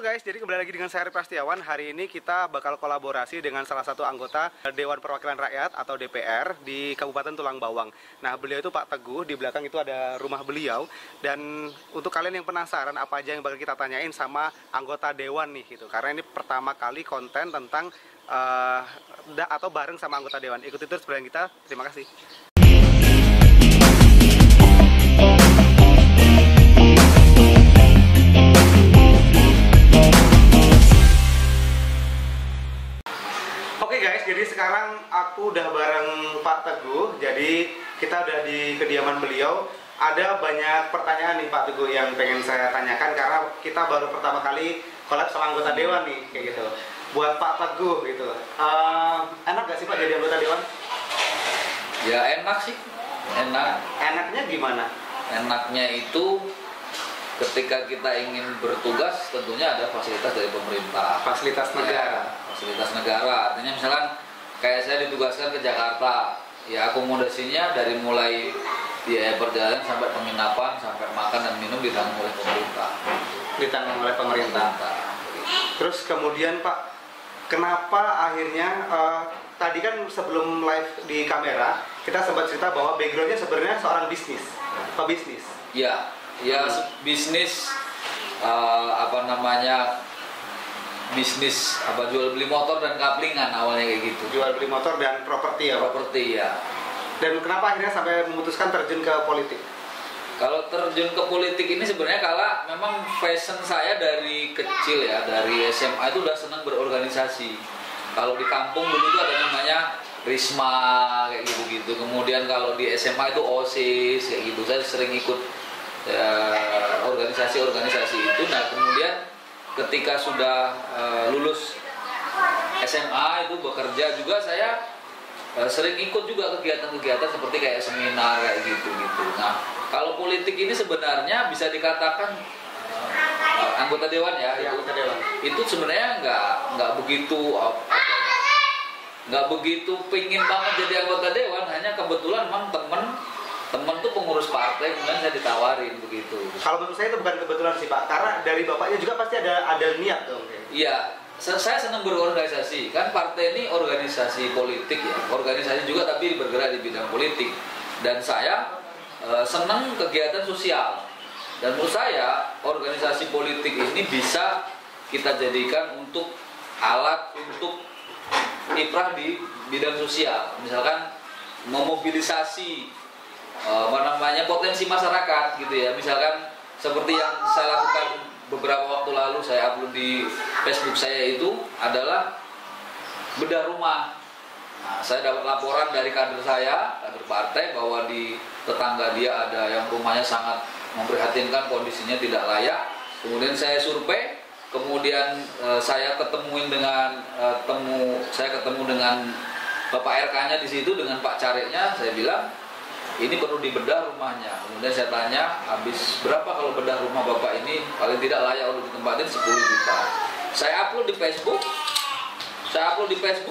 Halo guys, jadi kembali lagi dengan saya Arif Prastiawan. Hari ini kita bakal kolaborasi dengan salah satu anggota Dewan Perwakilan Rakyat atau DPR di Kabupaten Tulang Bawang. Nah, beliau itu Pak Teguh, di belakang itu ada rumah beliau. Dan untuk kalian yang penasaran apa aja yang bakal kita tanyain sama anggota Dewan nih gitu. Karena ini pertama kali konten tentang atau bareng sama anggota Dewan. Ikuti terus perjalanan kita. Terima kasih. Jadi sekarang aku udah bareng Pak Teguh. Jadi kita udah di kediaman beliau. Ada banyak pertanyaan nih Pak Teguh yang pengen saya tanyakan karena kita baru pertama kali collab sama anggota Dewan nih kayak gitu. Buat Pak Teguh gitu. Enak gak sih Pak jadi anggota Dewan? Ya enak sih. Enak. Enaknya gimana? Enaknya itu ketika kita ingin bertugas tentunya ada fasilitas dari pemerintah. Fasilitas negara. Fasilitas negara. Artinya misalkan kayak saya ditugaskan ke Jakarta, ya akomodasinya dari mulai biaya perjalanan sampai penginapan, sampai makan dan minum ditanggung oleh pemerintah. Ditanggung oleh pemerintah. Terus kemudian Pak, kenapa akhirnya tadi kan sebelum live di kamera kita sempat cerita bahwa backgroundnya sebenarnya seorang bisnis, pebisnis. Ya bisnis bisnis jual beli motor dan kaplingan awalnya kayak gitu. Jual beli motor dan properti ya. Properti ya. Dan kenapa akhirnya sampai memutuskan terjun ke politik? Kalau terjun ke politik ini sebenarnya kalau memang passion saya dari kecil ya, dari SMA itu udah senang berorganisasi. Kalau di kampung dulu tuh ada namanya Risma kayak gitu-gitu. Kemudian kalau di SMA itu OSIS kayak gitu. Saya sering ikut organisasi-organisasi itu. Nah kemudian ketika sudah lulus SMA itu bekerja juga saya sering ikut juga kegiatan-kegiatan seperti kayak seminar kayak gitu-gitu. Nah kalau politik ini sebenarnya bisa dikatakan anggota dewan ya, anggota dewan. Itu sebenarnya nggak begitu pingin banget jadi anggota dewan, hanya kebetulan memang temen tuh pengurus partai, kemudian saya ditawarin begitu. Kalau menurut saya itu bukan kebetulan sih Pak, karena dari bapaknya juga pasti ada niat dong. Iya, saya senang berorganisasi, kan partai ini organisasi politik ya, organisasi juga tapi bergerak di bidang politik. Dan saya senang kegiatan sosial. Dan menurut saya organisasi politik ini bisa kita jadikan untuk alat untuk kiprah di bidang sosial. Misalkan memobilisasi potensi masyarakat gitu ya. Misalkan seperti yang saya lakukan beberapa waktu lalu, saya upload di Facebook saya itu adalah bedah rumah. Nah, saya dapat laporan dari kader partai bahwa di tetangga dia ada yang rumahnya sangat memprihatinkan, kondisinya tidak layak. Kemudian saya survei, kemudian saya ketemu dengan Bapak RK-nya di situ dengan Pak Careknya. Saya bilang ini perlu dibedah rumahnya. Kemudian saya tanya, habis berapa kalau bedah rumah Bapak ini? Paling tidak layak untuk ditempatin 10 juta. Saya upload di Facebook.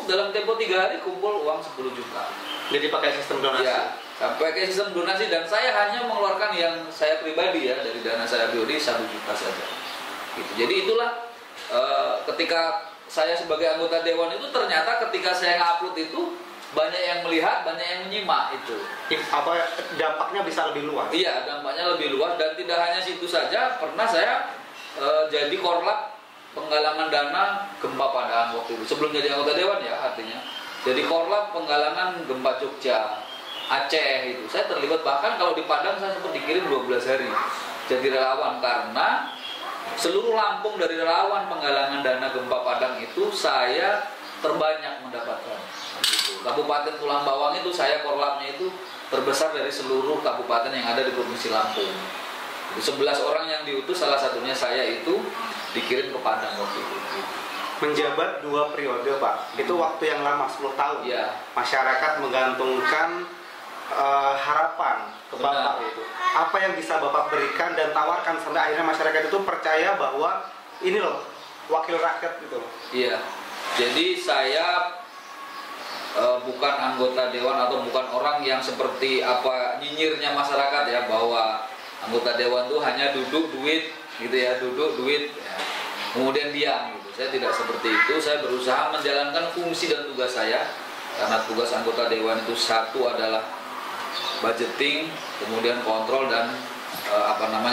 Dalam tempo 3 hari kumpul uang 10 juta. Jadi pakai sistem donasi? Ya, pakai sistem donasi dan saya hanya mengeluarkan yang saya pribadi ya, dari dana saya pribadi 1 juta saja. Gitu. Jadi itulah ketika saya sebagai anggota dewan itu ternyata ketika saya nge-upload itu banyak yang melihat, banyak yang menyimak itu. Dampaknya bisa lebih luas? Iya, dampaknya lebih luas dan tidak hanya situ saja. Pernah saya jadi korlap penggalangan dana gempa Padang waktu itu. Sebelum jadi anggota dewan ya artinya. Jadi korlap penggalangan gempa Jogja, Aceh itu. Saya terlibat, bahkan kalau di Padang saya sempat dikirim 12 hari. Jadi relawan karena seluruh Lampung dari relawan penggalangan dana gempa Padang itu saya terbanyak mendapatkan. Kabupaten Tulang Bawang itu saya korlapnya itu terbesar dari seluruh kabupaten yang ada di Provinsi Lampung. 11 orang yang diutus, salah satunya saya itu dikirim ke Padang waktu itu. Menjabat 2 periode Pak, itu waktu yang lama, 10 tahun. Ya. Masyarakat menggantungkan harapan ke Bapak itu. Apa yang bisa Bapak berikan dan tawarkan sampai akhirnya masyarakat itu percaya bahwa ini loh wakil rakyat gitu. Iya. Jadi saya bukan anggota dewan atau bukan orang yang seperti nyinyirnya masyarakat ya, bahwa anggota dewan tuh hanya duduk duit gitu ya, duduk duit ya. kemudian diam gitu. Saya tidak seperti itu. Saya berusaha menjalankan fungsi dan tugas saya, karena tugas anggota dewan itu satu adalah budgeting, kemudian kontrol dan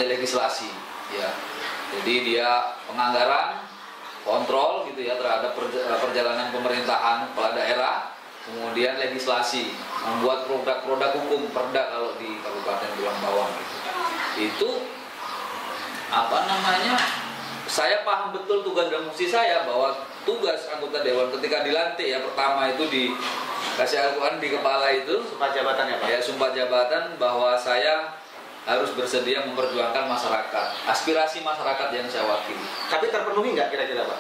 legislasi ya. Jadi dia penganggaran, kontrol gitu ya terhadap perjalanan pemerintahan kepala daerah, kemudian legislasi, membuat produk-produk hukum, perda kalau di Kabupaten Tulang Bawang gitu. Itu saya paham betul tugas dan fungsi saya, bahwa tugas anggota dewan ketika dilantik ya, pertama itu dikasih Al-Quran di kepala itu Sumpah jabatan ya Pak? Ya, sumpah jabatan, bahwa saya harus bersedia memperjuangkan masyarakat, aspirasi masyarakat yang saya wakili. Tapi terpenuhi nggak kira-kira Pak?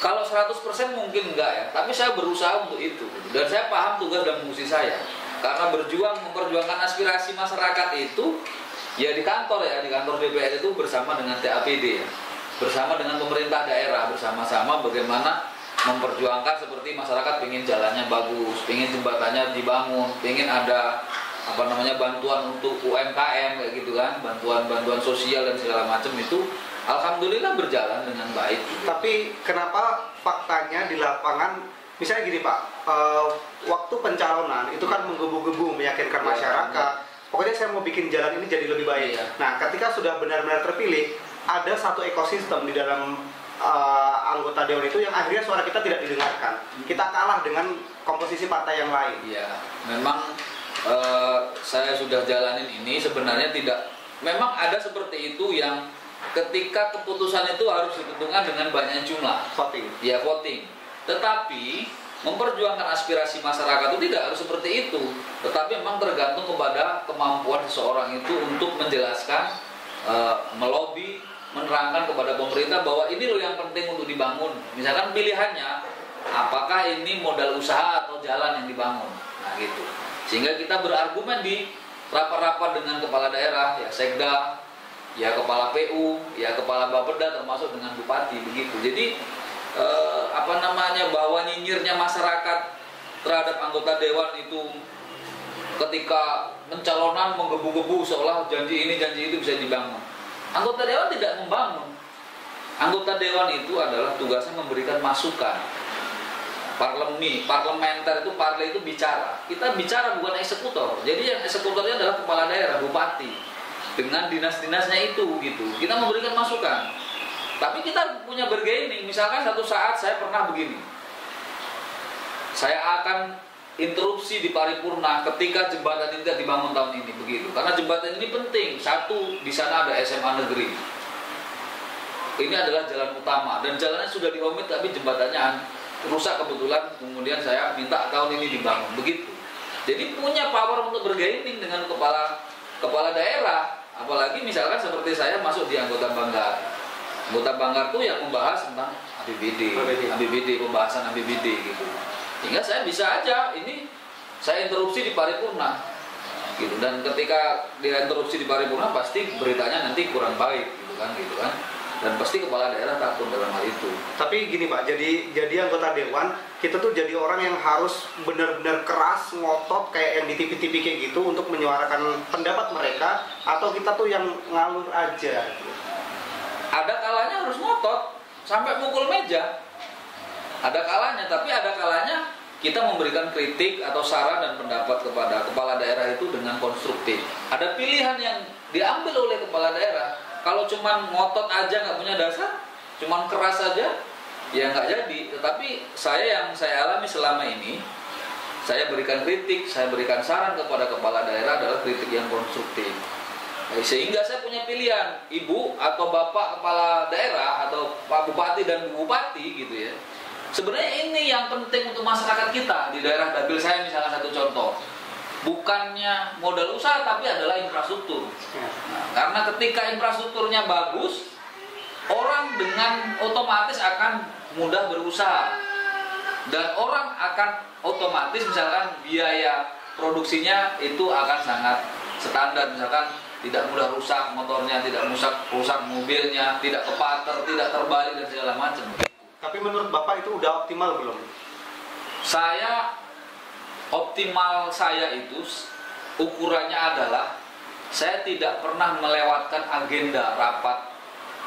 Kalau 100% mungkin enggak ya, tapi saya berusaha untuk itu. Dan saya paham tugas dan fungsi saya. Karena memperjuangkan aspirasi masyarakat itu ya di kantor DPR itu bersama dengan TAPD ya. Bersama dengan pemerintah daerah, bersama-sama bagaimana memperjuangkan, seperti masyarakat pengen jalannya bagus, pengen jembatannya dibangun, pengen ada bantuan untuk UMKM kayak gitu kan, bantuan sosial dan segala macam itu alhamdulillah berjalan dengan baik gitu. Tapi kenapa faktanya di lapangan, misalnya gini Pak, waktu pencalonan itu kan menggebu-gebu meyakinkan masyarakat, pokoknya saya mau bikin jalan ini jadi lebih baik. Nah, ketika sudah benar-benar terpilih, ada satu ekosistem di dalam anggota dewan itu yang akhirnya suara kita tidak didengarkan. Kita kalah dengan komposisi partai yang lain. Iya, memang saya sudah jalanin ini sebenarnya tidak, memang ada seperti itu yang ketika keputusan itu harus ditentukan dengan banyak jumlah Voting. Ya, voting. Tetapi memperjuangkan aspirasi masyarakat itu tidak harus seperti itu. Tetapi memang tergantung kepada kemampuan seseorang itu untuk menjelaskan, melobi, menerangkan kepada pemerintah bahwa ini loh yang penting untuk dibangun. Misalkan pilihannya, apakah ini modal usaha atau jalan yang dibangun. Nah gitu. Sehingga kita berargumen di rapat-rapat dengan kepala daerah, ya sekda, ya kepala PU, ya kepala Bapeda, termasuk dengan bupati begitu. Jadi bahwa nyinyirnya masyarakat terhadap anggota dewan itu ketika pencalonan menggebu-gebu seolah janji ini janji itu bisa dibangun. Anggota dewan tidak membangun. Anggota dewan itu adalah tugasnya memberikan masukan. Parlementer itu, parle itu bicara. Kita bicara bukan eksekutor. Jadi yang eksekutornya adalah kepala daerah, bupati, dengan dinas-dinasnya itu gitu. Kita memberikan masukan. Tapi kita punya bargaining. Misalkan satu saat saya pernah begini. Saya akan interupsi di paripurna ketika jembatan ini tidak dibangun tahun ini begitu. Karena jembatan ini penting. Satu, di sana ada SMA negeri. Ini adalah jalan utama dan jalannya sudah diomit tapi jembatannya rusak kebetulan. Kemudian saya minta tahun ini dibangun begitu. Jadi punya power untuk bergaining dengan kepala daerah. Apalagi misalkan seperti saya masuk di anggota Banggar. Anggota Banggar itu yang membahas tentang APBD, pembahasan APBD gitu. Sehingga saya bisa aja ini saya interupsi di paripurna gitu, dan ketika dia interupsi di paripurna pasti beritanya nanti kurang baik gitu kan dan pasti kepala daerah takut dalam hal itu. Tapi gini Pak, jadi anggota dewan kita tuh jadi orang yang harus benar-benar keras, ngotot kayak yang di TV-TV kayak gitu untuk menyuarakan pendapat mereka, atau kita tuh yang ngalur aja? Ada kalanya harus ngotot sampai mukul meja. Ada kalanya, tapi ada kalanya kita memberikan kritik atau saran dan pendapat kepada kepala daerah itu dengan konstruktif. Ada pilihan yang diambil oleh kepala daerah. Kalau cuman ngotot aja nggak punya dasar, cuman keras aja, ya nggak jadi. Tetapi yang saya alami selama ini, saya berikan kritik, saya berikan saran kepada kepala daerah adalah kritik yang konstruktif. Sehingga saya punya pilihan, ibu atau bapak kepala daerah atau pak bupati dan bu bupati gitu ya. Sebenarnya ini yang penting untuk masyarakat kita di daerah dapil saya, misalnya satu contoh, bukannya modal usaha tapi adalah infrastruktur. Nah, karena ketika infrastrukturnya bagus, orang dengan otomatis akan mudah berusaha dan orang akan otomatis misalkan biaya produksinya itu akan sangat standar, misalkan tidak mudah rusak motornya, tidak rusak mobilnya, tidak kepater, tidak terbalik dan segala macam. Tapi menurut Bapak itu udah optimal belum? Optimal saya itu ukurannya adalah saya tidak pernah melewatkan agenda rapat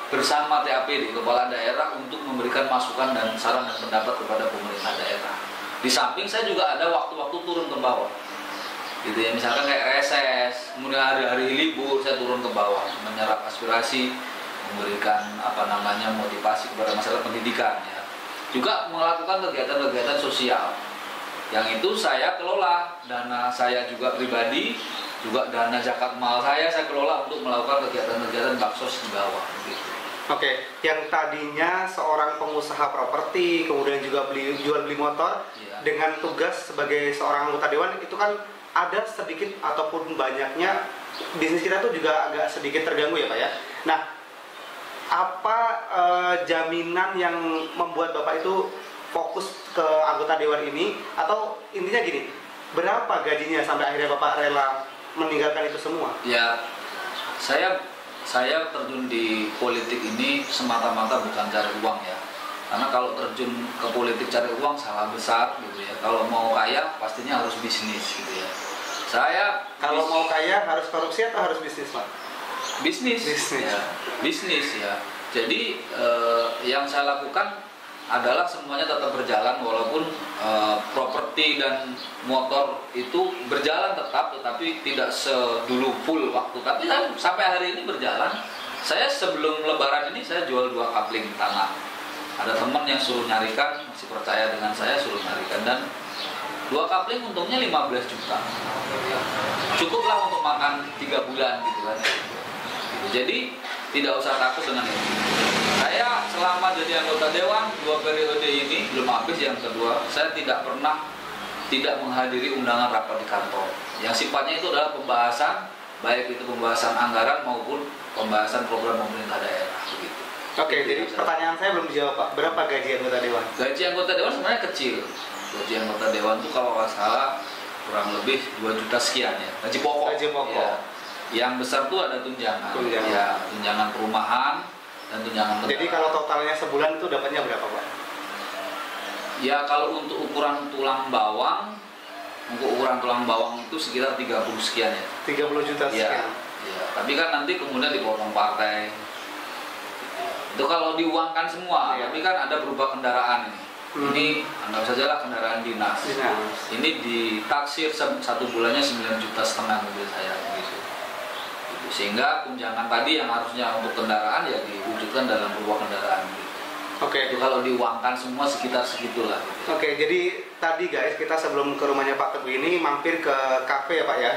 bersama TAPD kepala daerah untuk memberikan masukan dan saran dan pendapat kepada pemerintah daerah. Di samping saya juga ada waktu-waktu turun ke bawah, gitu ya, misalkan kayak reses, kemudian hari-hari libur saya turun ke bawah menyerap aspirasi, memberikan motivasi kepada masyarakat pendidikan ya. Juga melakukan kegiatan-kegiatan sosial yang itu saya kelola, dana saya juga pribadi, juga dana zakat mal saya kelola untuk melakukan kegiatan-kegiatan baksos di bawah gitu. Oke, yang tadinya seorang pengusaha properti, kemudian juga jual beli motor, dengan tugas sebagai seorang anggota dewan, itu kan ada sedikit ataupun banyaknya bisnis kita tuh juga agak sedikit terganggu ya Pak ya. Nah, apa jaminan yang membuat Bapak itu fokus ke anggota dewan ini, atau intinya gini, berapa gajinya sampai akhirnya Bapak rela meninggalkan itu semua? Ya, saya terjun di politik ini semata-mata bukan cari uang ya. Karena kalau terjun ke politik cari uang salah besar gitu ya. Kalau mau kaya pastinya harus bisnis gitu ya. Kalau mau kaya harus korupsi atau harus bisnis Pak? Bisnis. Ya. Bisnis ya. Jadi yang saya lakukan adalah semuanya tetap berjalan walaupun properti dan motor itu berjalan tetap, tetapi tidak sedulu full waktu. Tapi kan sampai hari ini berjalan. Saya sebelum lebaran ini saya jual 2 kapling tanah. Ada teman yang suruh nyarikan, masih percaya dengan saya, suruh nyarikan, dan 2 kapling untungnya 15 juta. Cukuplah untuk makan 3 bulan gitu kan. Jadi tidak usah takut dengan itu. Saya selama jadi anggota dewan 2 periode ini belum habis, yang kedua saya tidak pernah tidak menghadiri undangan rapat di kantor. Yang sifatnya itu adalah pembahasan, baik itu pembahasan anggaran maupun pembahasan program pemerintah daerah begitu. Oke, jadi pertanyaan saya belum dijawab Pak. Berapa gaji anggota dewan? Gaji anggota dewan sebenarnya kecil. Gaji anggota dewan itu kalau nggak salah kurang lebih 2 juta sekian ya. Gaji pokok. Gaji pokok. Ya. Yang besar tuh ada tunjangan. Ya, tunjangan perumahan dan tunjangan negara. Jadi kalau totalnya sebulan itu dapatnya berapa Pak? Ya kalau untuk ukuran tulang bawang itu sekitar 30 sekian ya. 30 juta sekian. Ya. Tapi kan nanti kemudian dipotong partai. Itu kalau diuangkan semua, tapi kan ada berupa kendaraan ini. Ini anggap sajalah kendaraan dinas. Ini ditaksir 1 bulannya 9,5 juta mobil saya gitu. Sehingga tunjangan tadi yang harusnya untuk kendaraan ya diwujudkan dalam berupa kendaraan gitu. Oke. Itu kalau diuangkan semua sekitar segitulah gitu. Oke, jadi tadi guys kita sebelum ke rumahnya Pak Teguh ini mampir ke kafe ya Pak ya,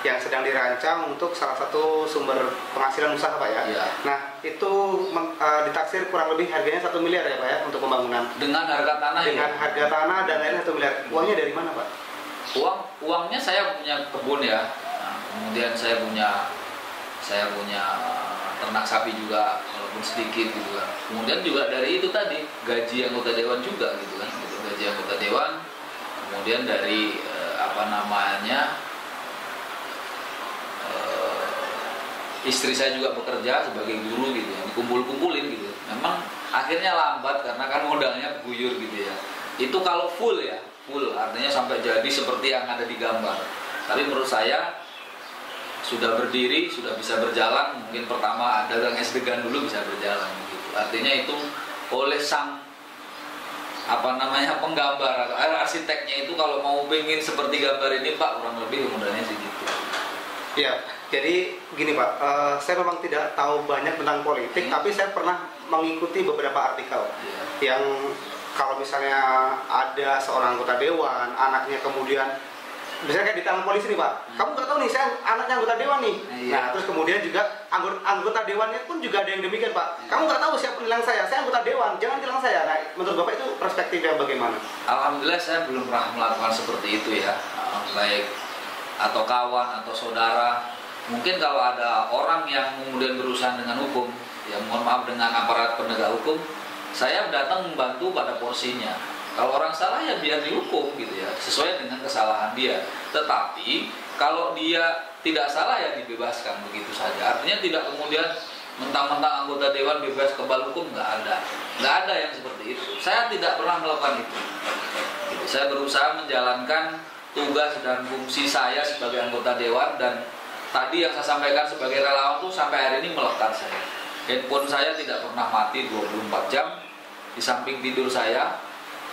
yang sedang dirancang untuk salah satu sumber penghasilan usaha Pak ya. Nah, itu ditaksir kurang lebih harganya 1 miliar ya Pak ya untuk pembangunan. Dengan harga tanah harga tanah dan lain-lain 1 miliar. Uangnya dari mana Pak? Uangnya saya punya kebun ya. Nah, kemudian saya punya ternak sapi juga walaupun sedikit gitu kan. Kemudian juga dari itu tadi gaji anggota dewan juga gitu kan. Gaji anggota dewan. Kemudian dari istri saya juga bekerja sebagai guru gitu ya. Dikumpul-kumpulin gitu. Memang akhirnya lambat karena kan modalnya guyur gitu ya. Itu kalau full ya, full artinya sampai jadi seperti yang ada di gambar. Tapi menurut saya sudah berdiri, sudah bisa berjalan, mungkin pertama dagang es degan dulu bisa berjalan gitu. Artinya itu oleh sang penggambar atau arsiteknya itu kalau mau pengen seperti gambar ini Pak, kurang lebih modalnya segitu. Ya, jadi gini Pak, saya memang tidak tahu banyak tentang politik, tapi saya pernah mengikuti beberapa artikel yang kalau misalnya ada seorang anggota dewan, anaknya kemudian misalnya kayak di tangan polisi nih Pak, kamu nggak tahu nih saya anaknya anggota dewan nih. Nah terus kemudian juga anggota dewannya pun juga ada yang demikian Pak, kamu nggak tahu siapa nilang saya anggota dewan, jangan tilang saya. Nah menurut Bapak itu perspektifnya bagaimana? Alhamdulillah saya belum pernah melakukan seperti itu ya, baik atau kawan atau saudara. Mungkin kalau ada orang yang kemudian berurusan dengan hukum, ya mohon maaf dengan aparat penegak hukum, saya datang membantu pada porsinya. Kalau orang salah ya biar dihukum gitu ya, sesuai dengan kesalahan dia. Tetapi kalau dia tidak salah ya dibebaskan begitu saja. Artinya tidak kemudian mentang-mentang anggota dewan bebas kebal hukum, nggak ada yang seperti itu. Saya tidak pernah melakukan itu. Gitu. Saya berusaha menjalankan tugas dan fungsi saya sebagai anggota dewan, dan tadi yang saya sampaikan sebagai relawan itu sampai hari ini melekat saya. Handphone saya tidak pernah mati 24 jam di samping tidur saya.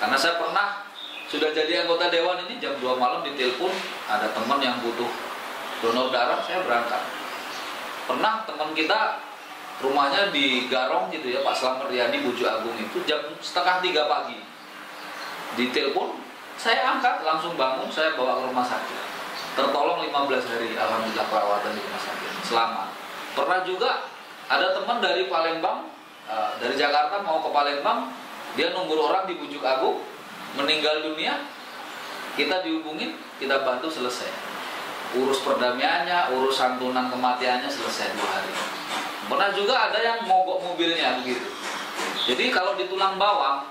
Karena saya pernah sudah jadi anggota dewan ini jam 2 malam ditelepon ada teman yang butuh donor darah, saya berangkat. Pernah teman kita rumahnya di Garong gitu ya, Pak Slamet Riyadi Bujuk Agung itu jam setengah 3 pagi ditelepon, saya angkat, langsung bangun, saya bawa ke rumah sakit, tertolong 15 hari, alhamdulillah perawatan di rumah sakit, selamat. Pernah juga ada teman dari Palembang, dari Jakarta mau ke Palembang, dia nunggu orang di Bujuk Agung, meninggal dunia, kita dihubungin, kita bantu selesai. Urus perdamaiannya, urus santunan kematiannya selesai 2 hari. Pernah juga ada yang mogok mobilnya begitu. Jadi kalau di Tulang Bawang,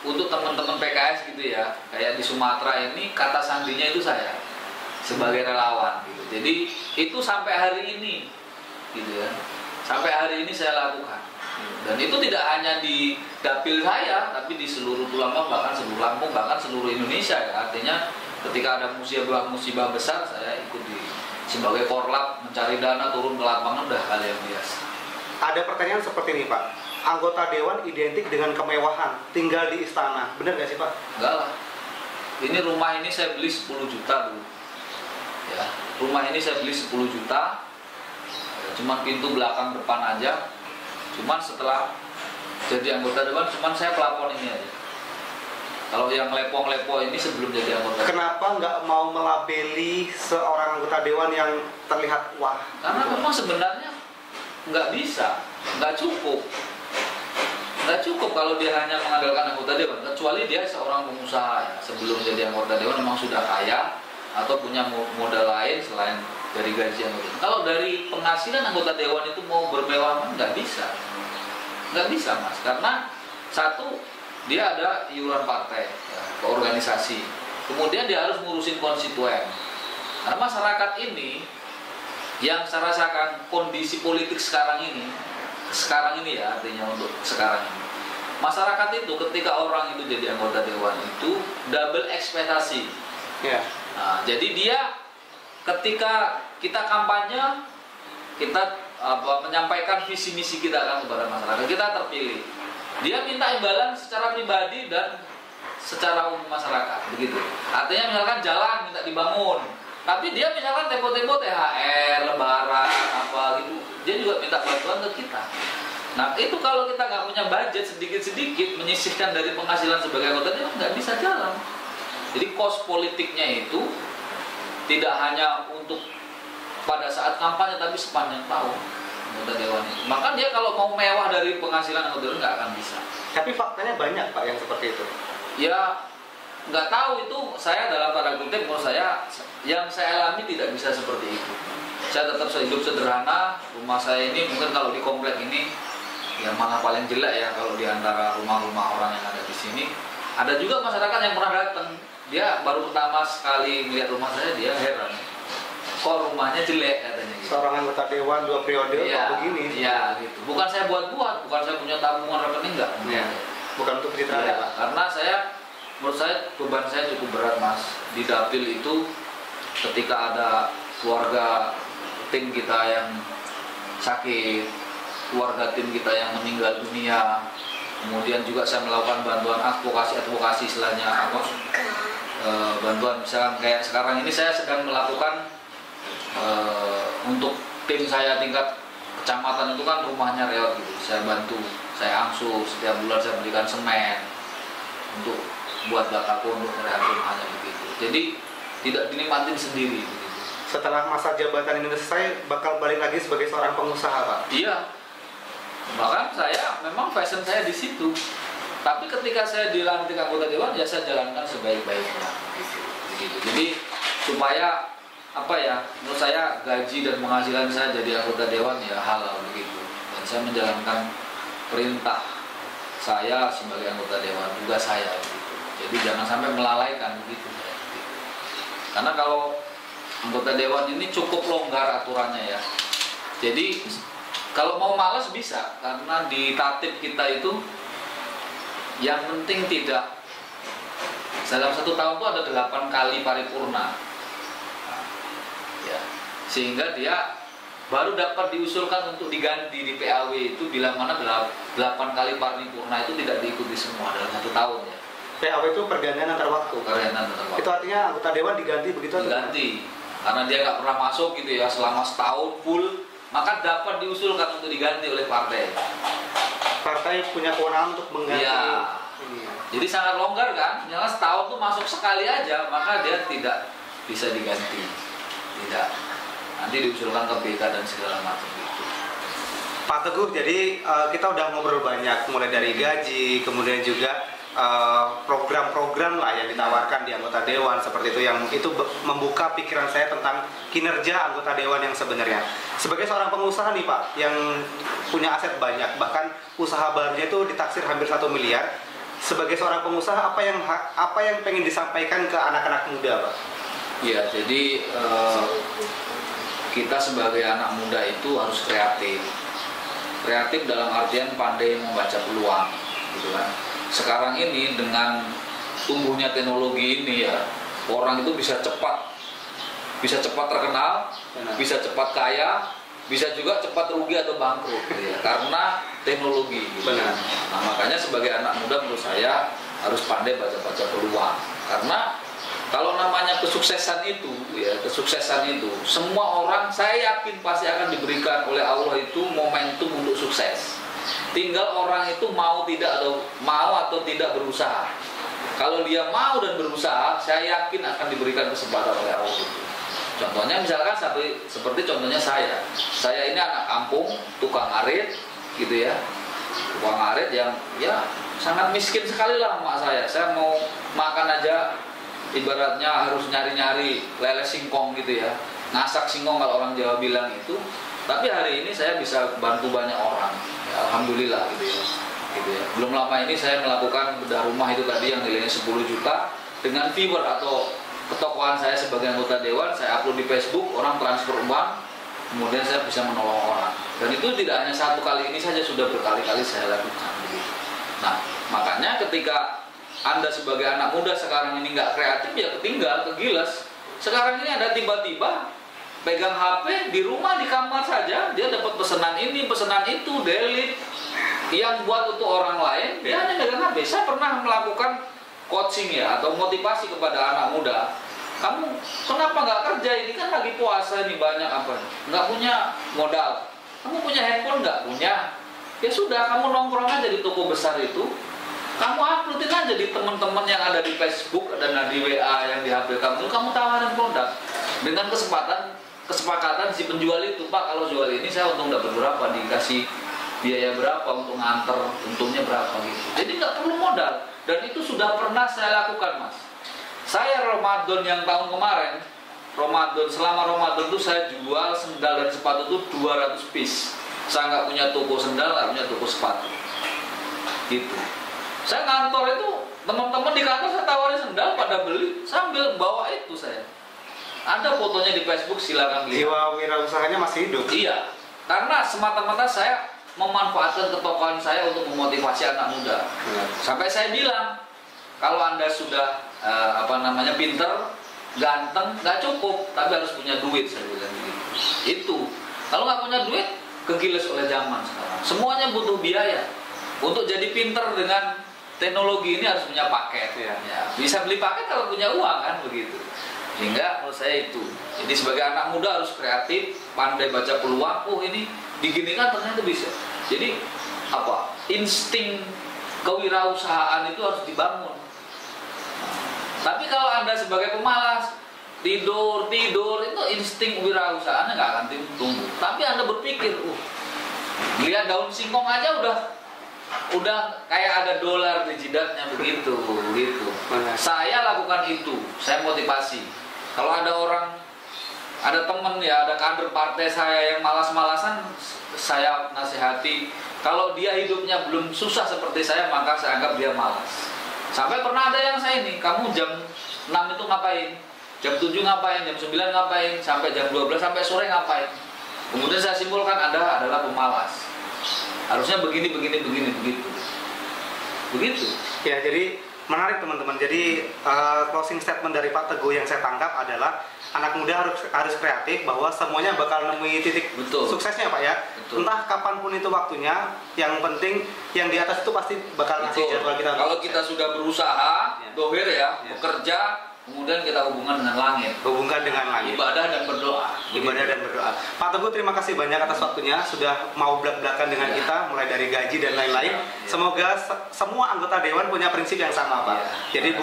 untuk teman-teman PKS gitu ya, kayak di Sumatera ini kata sandinya itu saya sebagai relawan gitu. Jadi itu sampai hari ini gitu ya. Sampai hari ini saya lakukan. Dan itu tidak hanya di dapil saya, tapi di seluruh Tulang Bawang, bahkan seluruh Lampung, bahkan seluruh Indonesia ya. Artinya ketika ada musibah besar, saya ikut sebagai korlap mencari dana, turun ke lapangan, udah hal yang biasa. Ada pertanyaan seperti ini Pak, anggota dewan identik dengan kemewahan, tinggal di istana, benar nggak sih Pak? Enggak lah. Ini rumah ini saya beli 10 juta dulu. Ya, rumah ini saya beli 10 juta. Cuman pintu belakang depan aja. Cuman setelah jadi anggota dewan, cuman saya pelapon ini aja. Kalau yang lepo-lepo ini sebelum jadi anggota. Kenapa nggak mau melabeli seorang anggota dewan yang terlihat wah? Karena memang sebenarnya nggak bisa, nggak cukup. Nggak cukup kalau dia hanya mengandalkan anggota dewan, kecuali dia seorang pengusaha ya. Sebelum jadi anggota dewan memang sudah kaya atau punya modal lain selain dari gaji anggota. Kalau dari penghasilan anggota dewan itu mau bermewah, nggak bisa Mas, karena satu, dia ada iuran partai ya, ke organisasi, kemudian dia harus ngurusin konstituen. Karena masyarakat ini yang saya rasakan kondisi politik sekarang ini ya, artinya untuk sekarang ini, masyarakat itu ketika orang itu jadi anggota dewan itu double ekspektasi ya. Nah, jadi dia ketika kita kampanye, kita menyampaikan visi misi kita kan kepada masyarakat, kita terpilih, dia minta imbalan secara pribadi dan secara umum masyarakat, begitu. Artinya misalkan jalan minta dibangun, tapi dia misalkan tempo-tempo THR, lebaran, apa gitu, dia juga minta bantuan ke kita. Nah itu kalau kita nggak punya budget sedikit-sedikit menyisihkan dari penghasilan sebagai anggota dewan, nggak bisa jalan. Jadi kos politiknya itu tidak hanya untuk pada saat kampanye, tapi sepanjang tahun anggota dewan itu. Maka dia kalau mau mewah dari penghasilan anggota dewan nggak akan bisa. Tapi faktanya banyak Pak yang seperti itu. Ya nggak tahu, itu saya dalam tanda kutip, menurut saya yang saya alami tidak bisa seperti itu. Saya tetap hidup sederhana. Rumah saya ini mungkin kalau di komplek ini yang mana paling jelek ya, kalau di antara rumah-rumah orang yang ada di sini. Ada juga masyarakat yang pernah datang, dia baru pertama sekali melihat rumah saya, dia heran, kok rumahnya jelek katanya gitu. Seorang anggota dewan 2 periode ya, kok begini. Iya gitu. Bukan saya buat-buat, bukan saya punya tabungan rekening, enggak. Ya. Bukan untuk pencitraan ya, Pak. Karena menurut saya beban saya cukup berat Mas. Di dapil itu ketika ada keluarga tim kita yang sakit, keluarga tim kita yang meninggal dunia, kemudian juga saya melakukan bantuan advokasi istilahnya apa, bantuan misalkan kayak sekarang ini saya sedang melakukan untuk tim saya tingkat kecamatan itu kan rumahnya reot gitu, saya bantu, saya angsur setiap bulan, saya berikan semen untuk buat batako untuk merehab rumahnya begitu. Jadi tidak dinikmatin sendiri begitu. Setelah masa jabatan ini selesai, bakal balik lagi sebagai seorang pengusaha Pak? Iya. Bahkan saya memang passion saya di situ. Tapi ketika saya dilantik anggota dewan, ya saya jalankan sebaik-baiknya. Begitu. Jadi supaya apa ya? Menurut saya gaji dan penghasilan saya jadi anggota dewan ya halal begitu. Dan saya menjalankan perintah saya sebagai anggota dewan, tugas saya begitu. Jadi jangan sampai melalaikan begitu. Karena kalau anggota dewan ini cukup longgar aturannya ya. Jadi kalau mau malas bisa, karena di tatip kita itu yang penting tidak dalam 1 tahun itu ada 8 kali paripurna. Nah, ya. Sehingga dia baru dapat diusulkan untuk diganti di PAW itu bila mana 8 kali paripurna itu tidak diikuti semua dalam 1 tahun ya. PAW itu pergantian antar waktu. Pergantian antar waktu. Itu artinya anggota dewan diganti begitu? Diganti. Karena dia nggak pernah masuk gitu ya selama setahun full, maka dapat diusulkan untuk diganti oleh partai. Partai punya kewenangan untuk mengganti. Iya. Jadi sangat longgar kan, misalnya setahun tuh masuk sekali aja, maka dia tidak bisa diganti. Tidak. Nanti diusulkan ke BK dan segala macam gitu. Pak Teguh, jadi kita udah ngobrol banyak, mulai dari gaji, kemudian juga program-program lah yang ditawarkan di anggota dewan seperti itu, yang itu membuka pikiran saya tentang kinerja anggota dewan yang sebenarnya. Sebagai seorang pengusaha nih Pak, yang punya aset banyak, bahkan usaha barunya itu ditaksir hampir 1 miliar. Sebagai seorang pengusaha, apa yang pengen disampaikan ke anak-anak muda Pak? Ya, jadi kita sebagai anak muda itu harus kreatif. Kreatif dalam artian pandai membaca peluang, gitu kan. Sekarang ini dengan tumbuhnya teknologi ini ya, orang itu bisa cepat terkenal, bisa cepat kaya, bisa juga cepat rugi atau bangkrut, gitu ya, karena teknologi. Gitu. Benar. Nah, makanya sebagai anak muda menurut saya harus pandai baca-baca peluang, karena kalau namanya kesuksesan itu, semua orang saya yakin pasti akan diberikan oleh Allah itu momentum untuk sukses. Tinggal orang itu mau atau tidak berusaha. Kalau dia mau dan berusaha, saya yakin akan diberikan kesempatan oleh Allah itu. Contohnya misalkan seperti contohnya saya ini anak kampung, tukang arit, gitu ya, tukang arit yang ya sangat miskin sekali lah mak saya. Saya mau makan aja ibaratnya harus nyari-nyari lele singkong gitu ya, ngasak singkong kalau orang Jawa bilang itu. Tapi hari ini saya bisa bantu banyak orang, ya, alhamdulillah gitu ya. Belum lama ini saya melakukan bedah rumah itu tadi yang nilainya 10 juta dengan viewer atau ketokohan saya sebagai anggota dewan, saya upload di Facebook, orang transfer uang, kemudian saya bisa menolong orang. Dan itu tidak hanya 1 kali ini saja, sudah berkali-kali saya lakukan. Nah, makanya ketika Anda sebagai anak muda sekarang ini nggak kreatif, ya ketinggal, kegiles. Sekarang ini ada tiba-tiba pegang HP di rumah, di kamar saja, dia dapat pesanan ini, pesanan itu, delete. Yang buat untuk orang lain, dia hanya pegang HP. Saya pernah melakukan coaching ya, atau motivasi kepada anak muda. Kamu kenapa nggak kerja, ini kan lagi puasa nih, banyak apa, nggak punya modal. Kamu punya handphone nggak? Punya. Ya sudah, kamu nongkrong aja di toko besar itu, kamu uploadin aja di teman-teman yang ada di Facebook dan di WA yang di HP kamu tawarin produk dengan kesepakatan si penjual itu, Pak kalau jual ini saya untung dapat berapa, dikasih biaya berapa untuk nganter, untungnya berapa gitu. Jadi nggak perlu modal, dan itu sudah pernah saya lakukan Mas. Saya Ramadan yang tahun kemarin, selama Ramadan itu saya jual sendal dan sepatu itu 200 piece. Saya nggak punya toko sendal, nggak punya toko sepatu gitu. Saya kantor itu, teman-teman di kantor saya tawarin sendal, pada beli, sambil bawa itu saya. Ada fotonya di Facebook, silakan lihat. Jiwa wirausahanya masih hidup. Iya, karena semata-mata saya memanfaatkan ketokohan saya untuk memotivasi anak muda. Sampai saya bilang, kalau Anda sudah pinter, ganteng, nggak cukup, tapi harus punya duit, saya bilang gitu. Itu. Kalau nggak punya duit, kegiles oleh zaman sekarang. Semuanya butuh biaya. Untuk jadi pinter dengan teknologi ini harus punya paket. Ya, bisa beli paket kalau punya uang kan begitu. Sehingga menurut saya itu. Jadi sebagai anak muda harus kreatif, pandai baca peluang. Oh ini diginikan ternyata bisa. Jadi insting kewirausahaan itu harus dibangun. Tapi kalau Anda sebagai pemalas, tidur itu insting wirausahaannya nggak akan tumbuh. Tapi Anda berpikir, lihat daun singkong aja udah kayak ada dolar di jidatnya begitu. Saya lakukan itu, saya motivasi. Kalau ada temen ya, ada kader partai saya yang malas-malasan, saya nasihati. Kalau dia hidupnya belum susah seperti saya, maka saya anggap dia malas. Sampai pernah ada yang saya ini, kamu jam 6 itu ngapain? Jam 7 ngapain? Jam 9 ngapain? Sampai jam 12, sampai sore ngapain? Kemudian saya simpulkan Anda adalah pemalas. Harusnya begini, begitu. Ya, jadi Menarik teman-teman. Jadi closing statement dari Pak Teguh yang saya tangkap adalah anak muda harus kreatif, bahwa semuanya bakal nemui titik suksesnya Pak ya. Betul. Entah kapanpun itu waktunya, yang penting yang di atas itu pasti bakal ngasih jadwal kita. Kalau kita sudah berusaha, dohir ya, bekerja, kemudian kita hubungkan dengan langit. Hubungkan dengan langit. Ibadah dan berdoa. Ibadah dan berdoa. Pak Teguh, terima kasih banyak atas waktunya, sudah mau belak-belakan dengan kita, mulai dari gaji dan lain-lain. Semoga semua anggota dewan punya prinsip yang sama Pak. Jadi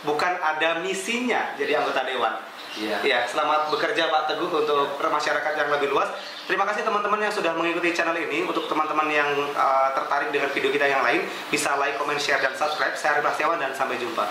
bukan ada misinya jadi anggota dewan. Ya, selamat bekerja Pak Teguh untuk masyarakat yang lebih luas. Terima kasih teman-teman yang sudah mengikuti channel ini. Untuk teman-teman yang tertarik dengan video kita yang lain, bisa like, comment, share, dan subscribe. Saya Arif Prasetyawan dan sampai jumpa.